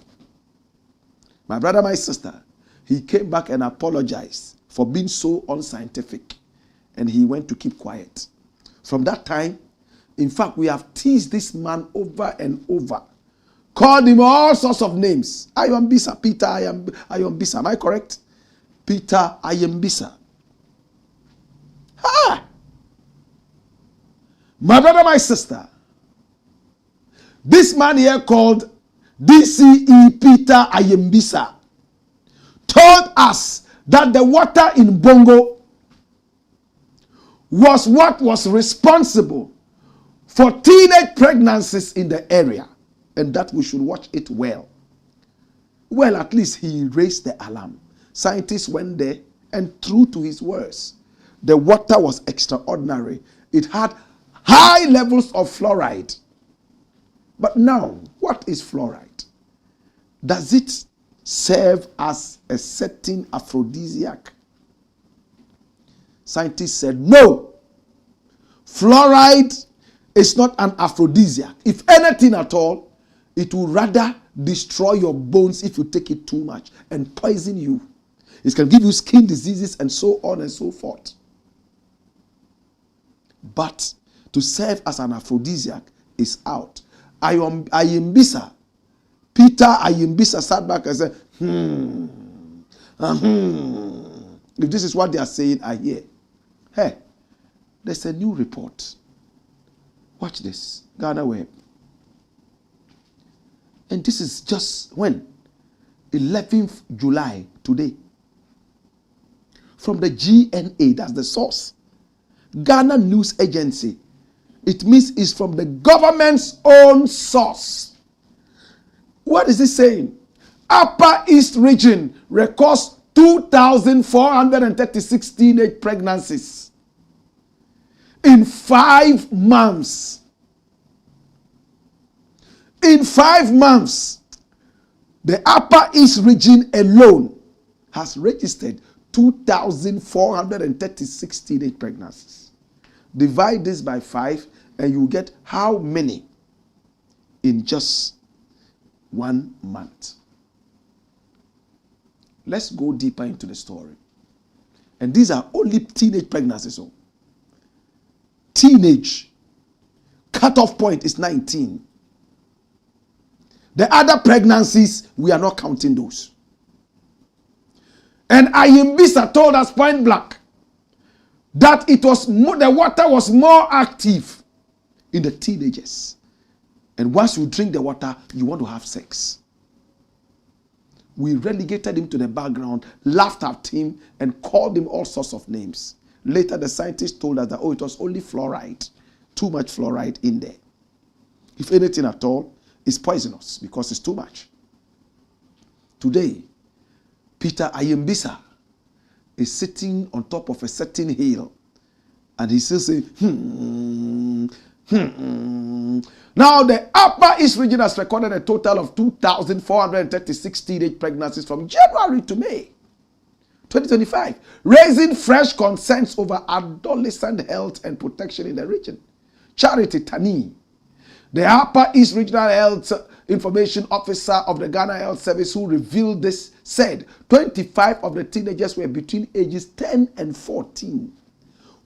My brother, my sister, he came back and apologized for being so unscientific, and he went to keep quiet. From that time, in fact, we have teased this man over and over, called him all sorts of names. Ayombisa, Peter Ayombisa, am I correct? Peter Ayombisa. My brother, my sister, this man here called DCE Peter Ayombisa told us that the water in Bongo was what was responsible for teenage pregnancies in the area, and that we should watch it well. Well, at least he raised the alarm. Scientists went there, and true to his words, the water was extraordinary. It had high levels of fluoride. But now, what is fluoride? Does it serve as a certain aphrodisiac? Scientists said no. Fluoride is not an aphrodisiac. If anything at all, it will rather destroy your bones if you take it too much and poison you. It can give you skin diseases and so on and so forth. But to serve as an aphrodisiac is out. Ayimbisa, Peter Ayimbisa sat back and said, if this is what they are saying, I hear. Hey, there's a new report. Watch this. Ghana Web. And this is just when? 11th July, today. From the GNA, that's the source. Ghana News Agency. It means it's from the government's own source. What is it saying? Upper East Region records 2,436 teenage pregnancies in 5 months. In 5 months, the Upper East Region alone has registered 2,436 teenage pregnancies. Divide this by 5 and you get how many in just 1 month. Let's go deeper into the story. And these are only teenage pregnancies. So teenage cutoff point is 19. The other pregnancies, we are not counting those. And Ayimbisa told us point blank that it was the water was more active in the teenagers. And once you drink the water, you want to have sex. We relegated him to the background, laughed at him, and called him all sorts of names. Later, the scientists told us that, it was only fluoride. Too much fluoride in there. If anything at all, it's poisonous because it's too much. Today, Peter Ayimbisa is sitting on top of a certain hill, and he's still saying, Now, the Upper East Region has recorded a total of 2,436 teenage pregnancies from January to May 2025, raising fresh concerns over adolescent health and protection in the region. Charity Tani, the Upper East Regional Health Information Officer of the Ghana Health Service, who revealed this, said 25 of the teenagers were between ages 10 and 14.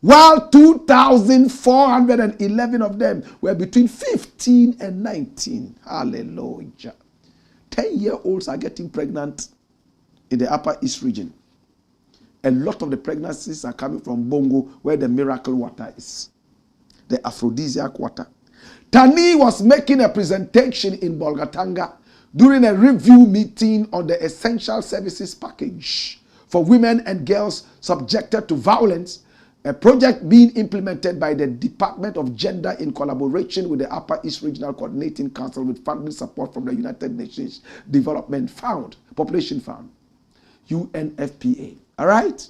While 2,411 of them were between 15 and 19. Hallelujah. 10-year-olds are getting pregnant in the Upper East Region. A lot of the pregnancies are coming from Bongo, where the miracle water is. The aphrodisiac water. Tani was making a presentation in Bolgatanga during a review meeting on the Essential Services Package for women and girls subjected to violence, a project being implemented by the Department of Gender in collaboration with the Upper East Regional Coordinating Council with funding support from the United Nations Development Fund, Population Fund, UNFPA. All right?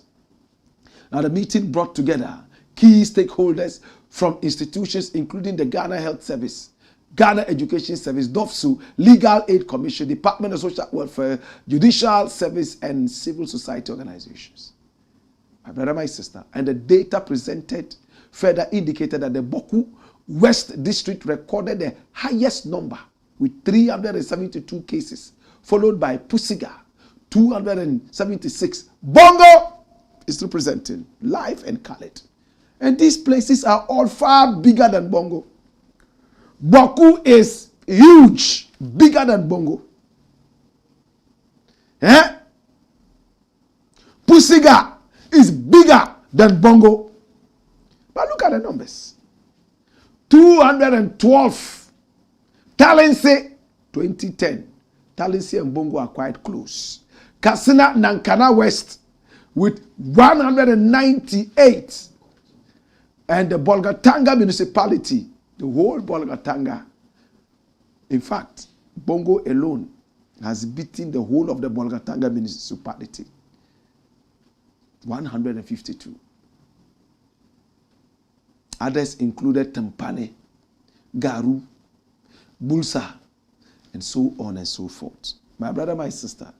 Now, the meeting brought together key stakeholders from institutions including the Ghana Health Service, Ghana Education Service, DOFSU, Legal Aid Commission, Department of Social Welfare, Judicial Service, and civil society organizations. My brother, my sister, and the data presented further indicated that the Boku West District recorded the highest number with 372 cases, followed by Pusiga, 276. Bongo is representing live and colored. And these places are all far bigger than Bongo. Boku is huge, bigger than Bongo. Pusiga is bigger than Bongo. But look at the numbers. 212. Talense, 2010. Talense and Bongo are quite close. Katsina, Nankana West with 198. And the Bolgatanga municipality, the whole Bolgatanga, in fact, Bongo alone has beaten the whole of the Bolgatanga municipality. 152. Others included Tempane, Garu, Bulsa, and so on and so forth. My brother, my sister,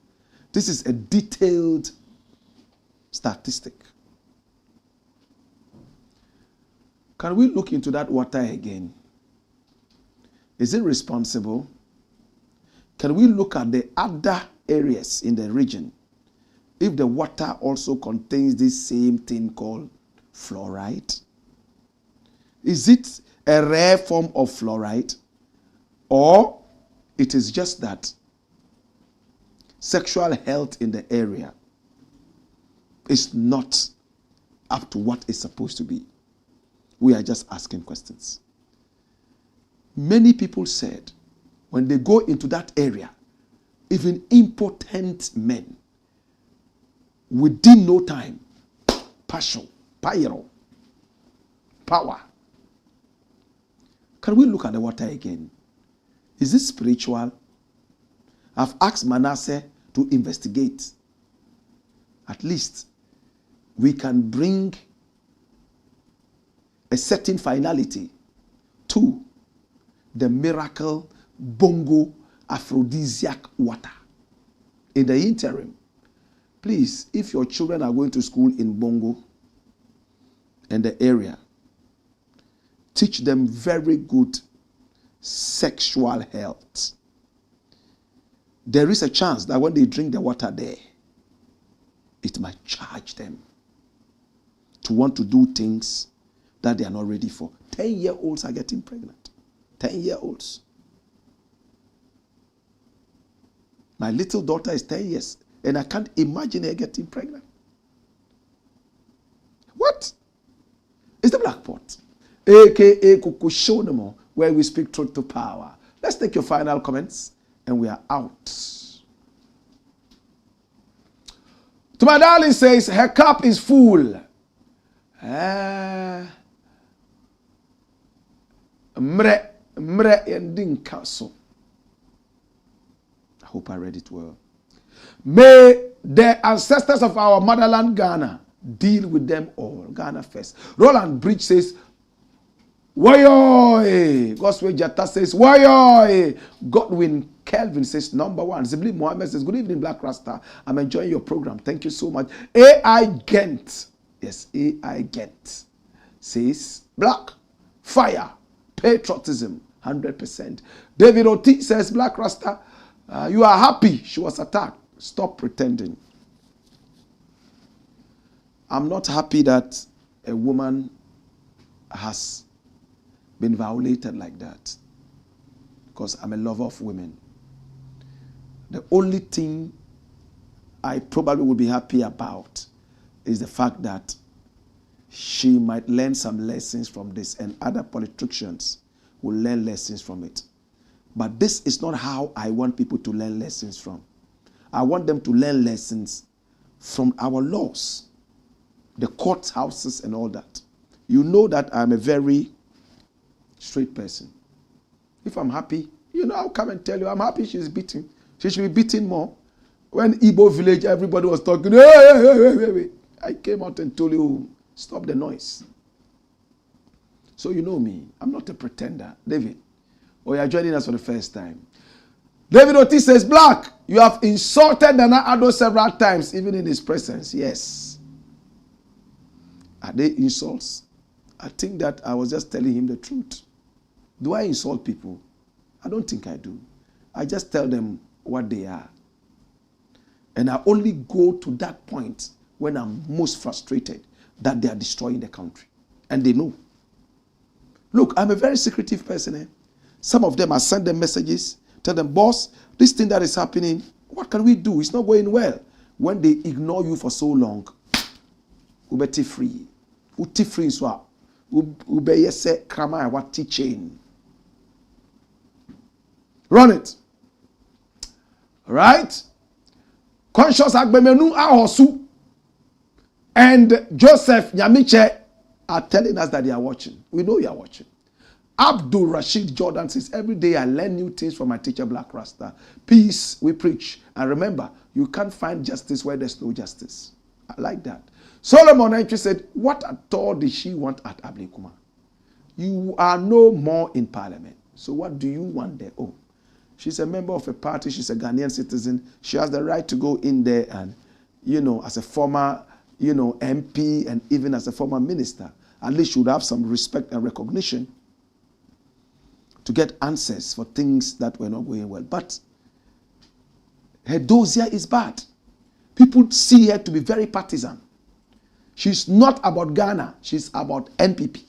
this is a detailed statistic. Can we look into that water again? Is it responsible? Can we look at the other areas in the region if the water also contains this same thing called fluoride? Is it a rare form of fluoride, or it is just that sexual health in the area is not up to what it's supposed to be? We are just asking questions. Many people said when they go into that area, even impotent men, within no time, passion, pyro, power. Can we look at the water again? Is it spiritual? I've asked Manasseh to investigate. At least we can bring a certain finality to the miracle bongo aphrodisiac water. In the interim, please, if your children are going to school in Bongo and the area, teach them very good sexual health. There is a chance that when they drink the water there, it might charge them to want to do things that they are not ready for. 10-year-olds are getting pregnant. 10-year-olds. My little daughter is 10 years, and I can't imagine her getting pregnant. What? It's the Blakk Pot, a.k.a. Kukushonemo, where we speak truth to power. Let's take your final comments, and we are out. To my darling says, her cup is full. I hope I read it well. May the ancestors of our motherland Ghana deal with them all. Ghana first. Roland Bridge says, Wayoy. Gosway Jata says, Wayoy. Godwin Kelvin says, number one. Zibli Mohammed says, good evening, Blakk Rasta. I'm enjoying your program. Thank you so much. AI Gent. Yes, AI Gent says, Blakk, fire, patriotism, 100%. David Oti says, Blakk Rasta, you are happy she was attacked. Stop pretending. I'm not happy that a woman has been violated like that, because I'm a lover of women. The only thing I probably would be happy about is the fact that she might learn some lessons from this, and other politicians will learn lessons from it. But this is not how I want people to learn lessons from. I want them to learn lessons from our laws, the court houses and all that. You know that I'm a very straight person. If I'm happy, I'll come and tell you I'm happy she's beaten. She should be beaten more. When Igbo village, everybody was talking, hey. I came out and told you, stop the noise. So you know me, I'm not a pretender. David, or you're joining us for the first time. David Oti says, Blakk, you have insulted Nana Addo several times, even in his presence. Yes. Are they insults? I think that I was just telling him the truth. Do I insult people? I don't think I do. I just tell them what they are. And I only go to that point when I'm most frustrated that they are destroying the country. And they know. Look, I'm a very secretive person. Eh? Some of them, I send them messages, tell them, boss, this thing that is happening, what can we do? It's not going well. When they ignore you for so long, ubeti free. Uti free so ube yese krama what chain. Run it. Right? Conscious agbemenu ahosu and Joseph Nyamiche are telling us that they are watching. We know you are watching. Abdul Rashid Jordan says, every day I learn new things from my teacher, Blakk RASTA. Peace we preach. And remember, you can't find justice where there's no justice. I like that. Solomon Entry said, what at all did she want at Ablekuma? You are no more in parliament. So what do you want there? Oh, she's a member of a party. She's a Ghanaian citizen. She has the right to go in there and, as a former, MP and even as a former minister, at least she would have some respect and recognition to get answers for things that were not going well. But her dossier is bad. People see her to be very partisan. She's not about Ghana. She's about NPP.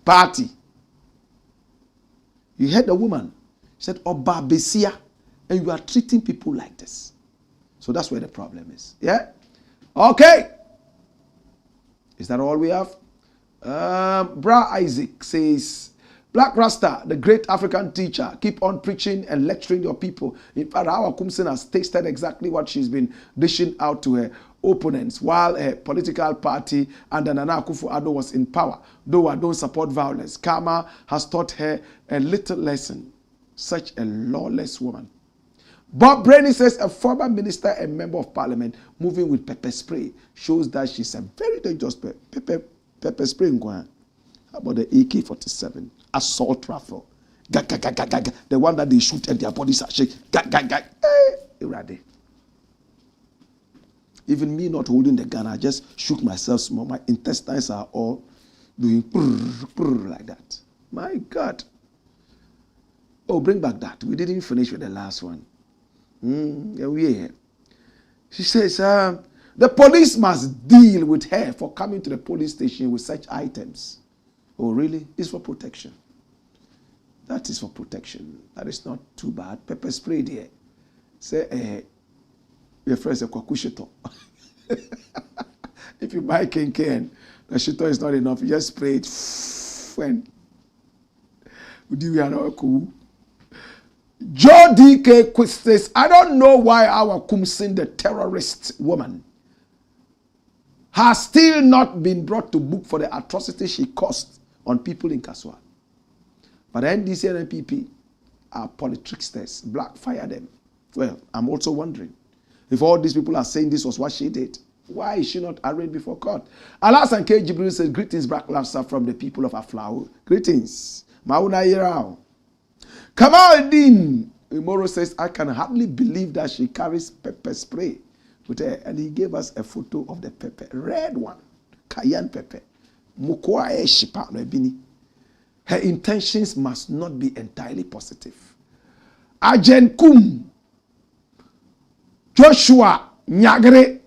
Party. You heard the woman. She said, Oba Besia, and you are treating people like this. So that's where the problem is. Yeah? Okay. Is that all we have? Bra Isaac says, Blakk RASTA, the great African teacher, keep on preaching and lecturing your people. In fact, Hawa Koomson has tasted exactly what she's been dishing out to her opponents while a political party under Nana Akufo-Addo was in power. Though I don't support violence, Karma has taught her a little lesson. Such a lawless woman. Bob Brainy says a former minister and member of parliament moving with pepper spray shows that she's a very dangerous pepper spray. How about the AK-47 assault rifle? The one that they shoot and their bodies are shaking. Even me not holding the gun, I just shook myself small. My intestines are all doing like that. My God. Oh, bring back that. We didn't finish with the last one. Yeah. She says, the police must deal with her for coming to the police station with such items. Oh, really? It's for protection. That is for protection. That is not too bad. Pepper spray there. Say, your friend said, Kwakushito. If you buy Ken, the shito is not enough. You just spray it. When we are not cool. Joe D.K. says, I don't know why Hawa Koomson, the terrorist woman, has still not been brought to book for the atrocity she caused on people in Kaswa. But NDC and NPP are politricksters. Blakk fire them. Well, I'm also wondering, if all these people are saying this was what she did, why is she not arraigned before court? Alas and K. Jibril says, greetings, Blakk RASTA from the people of Aflao. Greetings. Mauna Yirao. Kamaldeen Imoro says, I can hardly believe that she carries pepper spray with her. And he gave us a photo of the pepper, red one, cayenne pepper. Her intentions must not be entirely positive. Ajen Kum, Joshua Nyagre.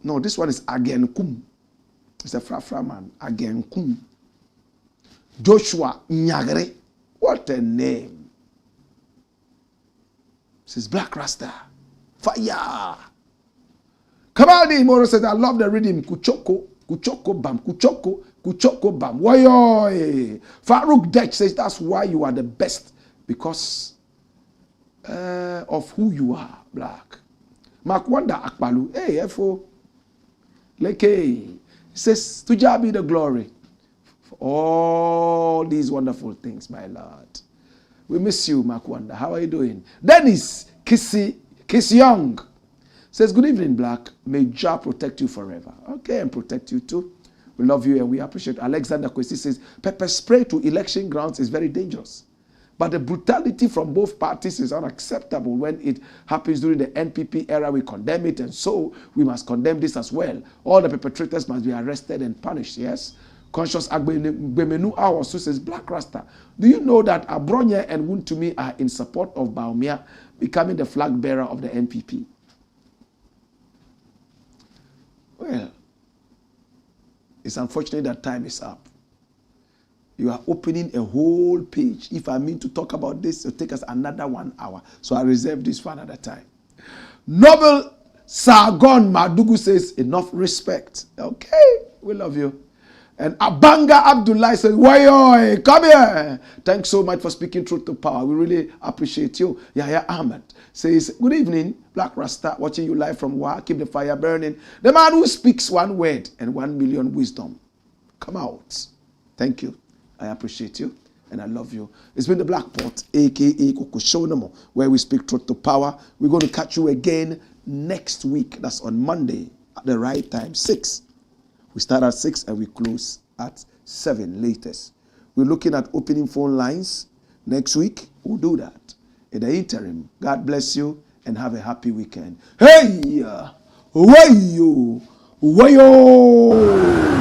No, this one is Agen Kum. It's a Frafra man. Agen Kum. Joshua Nyagre. What a name. This is Blakk RASTA. Fire. Kamadi Moro says, I love the rhythm. Kuchoko, kuchoko bam, kuchoko bam. Woyoy. Farouk Dech says, that's why you are the best. Because of who you are, Blakk. Makwanda Akpalu. Hey, Efo. Leke. Says, to Jah be the glory. For all these wonderful things, my Lord. We miss you, Makwanda. How are you doing? Dennis Young says, good evening, Blakk. May Jah protect you forever. Okay, and protect you too. We love you and we appreciate. Alexander Kwesi says, pepper spray to election grounds is very dangerous. But the brutality from both parties is unacceptable. When it happens during the NPP era, we condemn it, and so we must condemn this as well. All the perpetrators must be arrested and punished, yes? Conscious Agbemenu also says, Blakk RASTA, do you know that Abronye and Wuntumi are in support of Baumia becoming the flag bearer of the NPP? Well, it's unfortunate that time is up. You are opening a whole page. If I mean to talk about this, it'll take us another 1 hour. So I reserve this for another time. Noble Sargon Madugu says, enough respect. Okay, we love you. And Abanga Abdullah says, Wayoy, come here. Thanks so much for speaking truth to power. We really appreciate you. Yahya Ahmed says, good evening, Blakk RASTA, watching you live from Wa. Keep the fire burning. The man who speaks one word and 1 million wisdom. Come out. Thank you. I appreciate you and I love you. It's been the Blakk Pot, aka Kokushonomo, where we speak truth to power. We're going to catch you again next week. That's on Monday at the right time, 6. We start at 6 and we close at 7 latest. We're looking at opening phone lines. Next week, we'll do that. In the interim, God bless you and have a happy weekend. Hey! Wayo! Wayo!